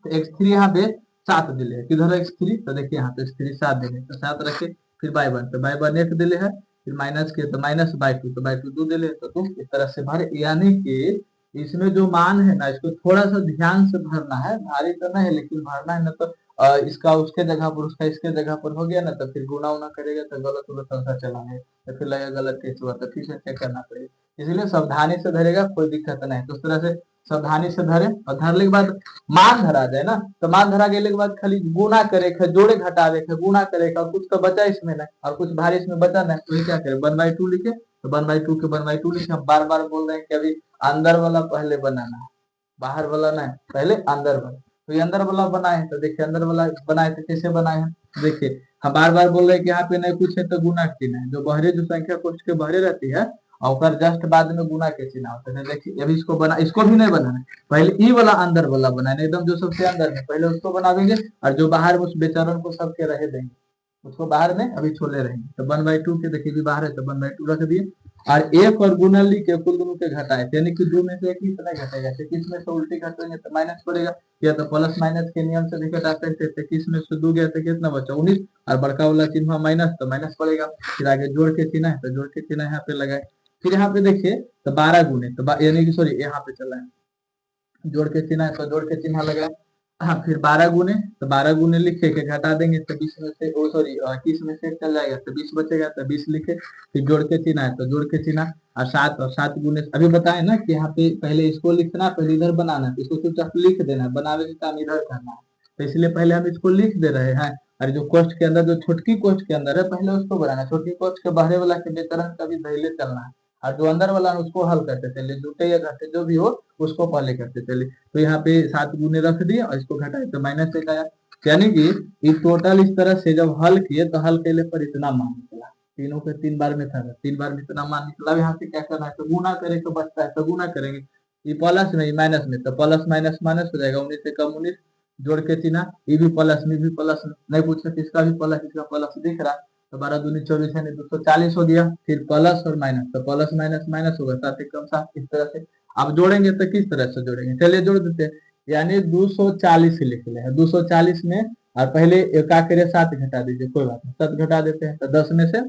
तो x3 यहाँ पे 7 दिले है। किधर है x3, तो देखिए यहाँ पे x3 7 दिले, तो 7 रखे। फिर y1, तो y1 1 दिले है। फिर माइनस के तो माइनस by2, तो by2 2 दिले, तो तुम इस तरह से भरे। यानी कि इसमें जो मान है ना इसको थोड़ा सा ध्यान से भरना है, भारी तो नहीं है लेकिन भरना है ना। तो इसका उसके जगह पर उसका इसके जगह पर हो गया ना, तो फिर गुना उना करेगा तो गलत उलट आंसर चलाएंगे, तो फिर लगेगा गलत टेस्ट हुआ, तो फिर से चेक करना पड़ेगा। इसलिए सावधानी से धरेगा, कोई दिक्कत नहीं। तो उस तरह से सावधानी से धरे, और धरने के बाद मान धरा जाए ना, तो मान धरा गेले के बाद खाली गुना करे, जोड़े घटावे, गुना करे, और कुछ तो बचा इसमें नहीं और कुछ भारी इसमें बचा नहीं, तो ये क्या करे 1/2 लिखे। तो 1/2 के 1/2 लिखे। हम बार बार बोल रहे हैं कि अभी अंदर वाला पहले बनाना है, बाहर वाला नहीं, पहले अंदर वाला। तो ये अंदर वाला बनाए, तो देखिए अंदर वाला बनाए तो कैसे बनाए हैं, देखिए हम बार बार बोल रहे हैं कि यहाँ पे नहीं कुछ है तो गुना के चिन्ह है, जो बहरे जो संख्या कोष्ठ के बहरे रहती है और जस्ट बाद में गुना के चिन्ह होता है। देखिए अभी इसको बना, इसको भी नहीं बनाना है, पहले ई वाला अंदर वाला बनाना, एकदम जो सबसे अंदर है पहले उसको बनाएंगे, और जो बाहर उस बेचारन को सबके रहे देंगे, उसको बाहर में अभी छोड़े रहेंगे। तो 1/2 के देखिए भी बाहर है तो 1/2 रख दिए। और एक और गुना लिख के कुल दोनों के घटाए, यानी कि दो में से एक ही तरह घटेगा, इक्कीस में से उल्टी घटेंगे तो माइनस पड़ेगा, या तो प्लस माइनस के नियम से भी घटाते हैं, तो इक्कीस में से दो गया तो कितना बचा 19, और बड़का वाला चिन्ह माइनस तो माइनस पड़ेगा। फिर आगे जोड़ के चिन्ह है तो जोड़ के चिन्ह यहाँ पे लगाए। फिर यहाँ पे देखिए तो 12 गुने तो यानी कि सॉरी यहाँ पे चला है, जोड़ के चिन्ह है तो जोड़ के चिन्ह लगाए। हाँ, फिर 12 गुने तो 12 गुने लिखे के घटा देंगे तो 20 में से ओ सॉरी 21 में से चल जाएगा तो 20 बचेगा, तो 20 लिखे, फिर जोड़ के चिन्ह है तो जोड़ के चिन्ह, और 7 गुने अभी बताए ना कि यहाँ पे पहले इसको लिखना, पहले इधर बनाना, इसको चुपचाप लिख देना, बनावे का काम इधर करना है, तो इसलिए पहले हम इसको लिख दे रहे हैं। और जो कोष्ठ के अंदर, जो छोटकी कोष्ठ के अंदर है, पहले उसको बनाना, छोटकी कोष्ठ के बाहर वाला के बेतरन का भी पहले चलना है, और जो अंदर वाला है उसको हल करते चले, जुटे या घटे जो भी हो उसको पहले करते चले। तो यहाँ पे 7 गुने रख दिए और इसको घटाए तो माइनस एक आया, यानी कि ये टोटल इस तरह से जब हल किए तो हल केले पर इतना मान निकला, तीनों के 3 बार में था, 3 बार में इतना मान निकला। यहाँ से क्या करना है, तो गुना करे तो बचता है तो गुना करेंगे, ये प्लस में माइनस में, तो प्लस माइनस माइनस हो जाएगा, 19 से कम 19, जोड़ के चिन्ह, ये भी प्लस में भी प्लस, नहीं पूछे तो इसका भी प्लस, इसका प्लस दिख रहा, तो 12 दूनी 24 है, 240 हो गया। फिर प्लस और माइनस, तो प्लस माइनस माइनस होगा, 7 एक कम 7, इस तरह से। अब जोड़ेंगे तो किस तरह से जोड़ेंगे, चलिए जोड़ देते हैं, यानी 240 लिख ले हैं, 240 में, और पहले क्या करे 7 घटा दीजिए, कोई बात नहीं 7 घटा देते हैं, तो 10 में से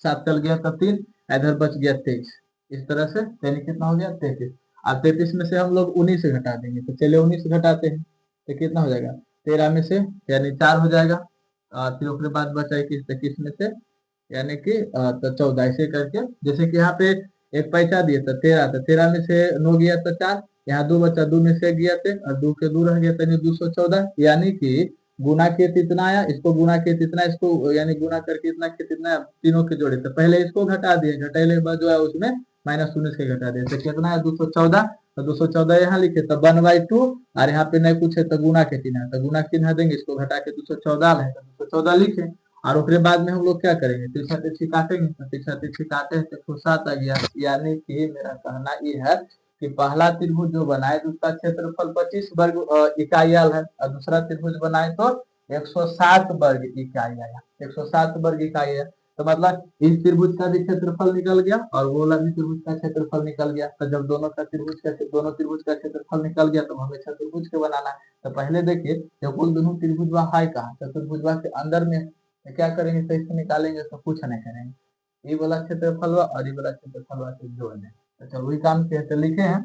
7 चल गया तो 3, इधर बच गया 23, इस तरह से, यानी कितना हो गया 33। अब 33 में से हम लोग 19 से घटा देंगे, तो चलिए 19 घटाते हैं तो कितना हो जाएगा, 13 में से यानी 4 हो जाएगा, फिर उसके बाद बचा 21 में से यानी कि तो 14, ऐसे करके, जैसे कि यहाँ पे एक पैसा दिए तो 13, तो 13 में से 9 गया तो 4, यहाँ 2 बचा, 2 में से गया थे और 2 के 2 रह गया, तो 214, यानी कि गुना के कितना आया, इसको गुना के कितना, इसको यानी गुना करके इतना के कितना, तीनों के जोड़े, तो पहले इसको घटा दिए, घटाने के बाद जो है उसमें माइनस 19 के घटा दिए, तो कितना है 214, तो 214 यहाँ लिखे तो 1/2, और यहाँ पे नहीं कुछ है तो गुना के चिन्ह है, तो गुना के चिन्ह देंगे, इसको घटा के 214 है तो 214 लिखे, और उसके बाद में हम लोग क्या करेंगे, तिरछा तिरछी काटेंगे, तो तिरछा तिरछी काटे हैं तो 7 आ गया, यानी कि मेरा कहना ये है कि पहला त्रिभुज जो बनाए तो उसका क्षेत्रफल 25 वर्ग इकाई है, और दूसरा त्रिभुज बनाए तो 107 वर्ग इकाई आया, 107 वर्ग इकाई है, तो मतलब इस त्रिभुज का भी क्षेत्रफल निकल गया और वो वाला भी त्रिभुज का क्षेत्रफल निकल गया, तो जब दोनों त्रिभुज का क्षेत्रफल निकल गया तो हमें चतुर्भुज के बनाना है। तो पहले देखिए जब कुल दोनों त्रिभुजवा है कहाँ, चतुर्भुजवा के अंदर में, तो क्या करेंगे, तो इसको निकालेंगे तो कुछ नहीं करेंगे, ये वाला क्षेत्रफल और ये वाला क्षेत्रफल से जोड़ दें, तो चलो वही काम किया, तो लिखे हैं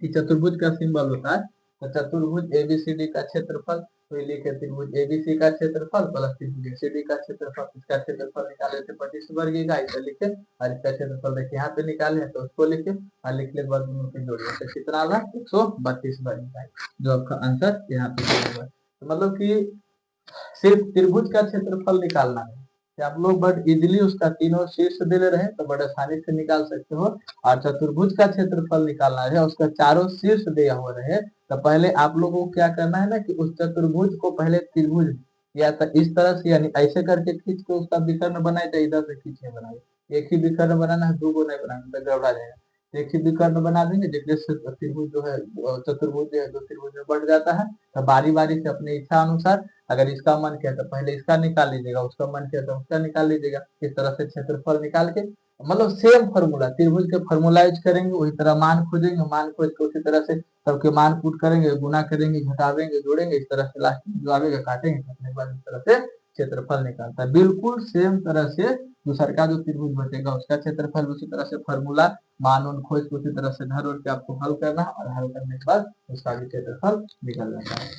कि चतुर्भुज का सिंबल होता है, तो चतुर्भुज एबीसीडी का क्षेत्रफल, तो ये लिखे त्रिभुज एबीसी का क्षेत्रफल प्लस त्रिभुज एसीडी का क्षेत्रफल, इसका क्षेत्रफल निकाले थे 25 वर्ग इकाई, तो लिखे, और इसका क्षेत्रफल देखिए यहाँ पे निकाले तो उसको लिखे, और लिख ले वर्ग दोनों के जोड़िए, तो कितना होगा 132 वर्ग इकाई, जो आपका आंसर यहाँ पे होगा। तो मतलब कि सिर्फ त्रिभुज का क्षेत्रफल निकालना है कि आप लोग बट इजिली उसका तीनों शीर्ष दे रहे तो बड़े आसानी से निकाल सकते हो, और चतुर्भुज का क्षेत्रफल निकालना है उसका चारों शीर्ष दिया हुआ रहे, तो पहले आप लोगों को क्या करना है ना कि उस चतुर्भुज को पहले त्रिभुज या तो इस तरह से यानी ऐसे करके खींच के उसका विकर्ण बनाए, तो इधर से खींच के बनाए, एक ही विकर्ण बनाना है, 2 गो नहीं बनाना तो गड़बड़ा जाएगा, एक ही विकर्ण बना देंगे, जिससे त्रिभुज जो है चतुर्भुज जो है दो त्रिभुज में बढ़ जाता है, तो बारी बारी से अपनी इच्छा अनुसार अगर इसका मन किया तो पहले इसका निकाल लीजिएगा, उसका मन किया तो उसका निकाल लीजिएगा, इस तरह से क्षेत्रफल निकाल के, मतलब सेम फॉर्मूला त्रिभुज के फॉर्मूला यूज करेंगे, वही तरह मान खोजेंगे, मान खोज के उसी तरह से सबके मान पुट करेंगे, गुना करेंगे, घटावेंगे, जोड़ेंगे, इस तरह से लास्ट में जो आएगा काटेंगे, काटने के बाद इस तरह से क्षेत्रफल निकालता है, बिल्कुल सेम तरह से दूसरा का जो त्रिभुज बचेगा उसका क्षेत्रफल उसी तरह से फॉर्मूला मान उन खोज के उसी तरह से धर के आपको हल करना है, और हल करने के बाद उसका भी क्षेत्रफल निकल जाता है।